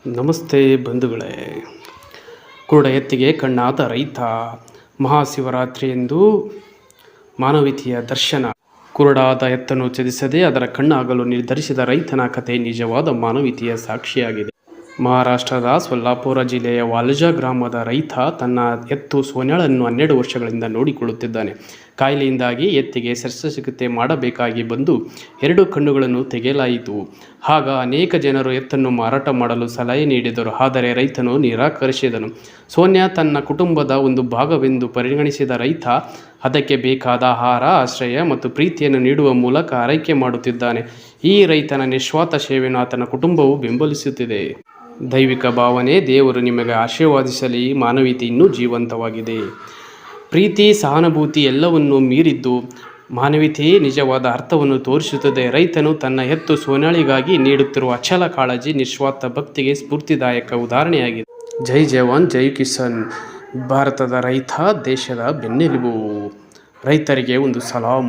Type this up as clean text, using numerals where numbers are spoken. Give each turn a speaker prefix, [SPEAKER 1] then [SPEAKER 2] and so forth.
[SPEAKER 1] ನಮಸ್ತೆ ಬಂಧುಗಳೇ. ಕುರುಡ ಎತ್ತಿಗೆ ಕಣ್ಣಾದ ರೈತ. ಮಹಾಶಿವರಾತ್ರಿಯಂದು ಮಾನವೀಯತೆಯ ದರ್ಶನ. ಕುರುಡಾದ ಎತ್ತನ್ನು ತ್ಯಜಿಸದೆ ಅದರ ಕಣ್ಣಾಗಲು ನಿರ್ಧರಿಸಿದ ರೈತನ ಕಥೆ ನಿಜವಾದ ಮಾನವೀಯತೆಯ ಸಾಕ್ಷಿಯಾಗಿದೆ. ಮಹಾರಾಷ್ಟ್ರದ ಸೊಲ್ಲಾಪುರ ಜಿಲ್ಲೆಯ ವಾಲ್ಜಾ ಗ್ರಾಮದ ರೈತ ತನ್ನ ಎತ್ತು ಸೋನ್ಯಾಳನ್ನು 12 ವರ್ಷಗಳಿಂದ ನೋಡಿಕೊಳ್ಳುತ್ತಿದ್ದಾನೆ. ಕಾಯಿಲೆಯಿಂದಾಗಿ ಎತ್ತಿಗೆ ಶಸ್ತ್ರಚಿಕಿತ್ಸೆ ಮಾಡಬೇಕಾಗಿ ಬಂದು 2 ಕಣ್ಣುಗಳನ್ನು ತೆಗೆಯಲಾಯಿತು. ಆಗ ಅನೇಕ ಜನರು ಎತ್ತನ್ನು ಮಾರಾಟ ಮಾಡಲು ಸಲಹೆ ನೀಡಿದರು. ಆದರೆ ರೈತನು ನಿರಾಕರಿಸಿದನು. ಸೋನ್ಯಾ ತನ್ನ ಕುಟುಂಬದ ಒಂದು ಭಾಗವೆಂದು ಪರಿಗಣಿಸಿದ ರೈತ ಅದಕ್ಕೆ ಬೇಕಾದ ಆಹಾರ, ಆಶ್ರಯ ಮತ್ತು ಪ್ರೀತಿಯನ್ನು ನೀಡುವ ಮೂಲಕ ಆರೈಕೆ ಮಾಡುತ್ತಿದ್ದಾನೆ. ಈ ರೈತನ ನಿಸ್ವಾರ್ಥ ಸೇವೆಯನ್ನು ಆತನ ಕುಟುಂಬವು ಬೆಂಬಲಿಸುತ್ತಿದೆ. ದೈವಿಕ ಭಾವನೆ. ದೇವರು ನಿಮಗೆ ಆಶೀರ್ವದಿಸಲಿ. ಮಾನವೀಯತೆ ಇನ್ನೂ ಜೀವಂತವಾಗಿದೆ. ಪ್ರೀತಿ, ಸಹಾನುಭೂತಿ ಎಲ್ಲವನ್ನೂ ಮೀರಿದ್ದು ಮಾನವೀಯತೆಯೇ ನಿಜವಾದ ಅರ್ಥವನ್ನು ತೋರಿಸುತ್ತದೆ. ರೈತನು ತನ್ನ ಎತ್ತು ಸೋನ್ಯಾಳಿಗಾಗಿ ನೀಡುತ್ತಿರುವ ಅಚಲ ಕಾಳಜಿ ನಿಸ್ವಾರ್ಥ ಭಕ್ತಿಗೆ ಸ್ಫೂರ್ತಿದಾಯಕ ಉದಾಹರಣೆಯಾಗಿದೆ. ಜೈ ಜವಾನ್ ಜೈ ಕಿಸಾನ್. ಭಾರತದ ರೈತ ದೇಶದ ಬೆನ್ನೆಲುಬು. ರೈತರಿಗೆ ಒಂದು ಸಲಾಂ.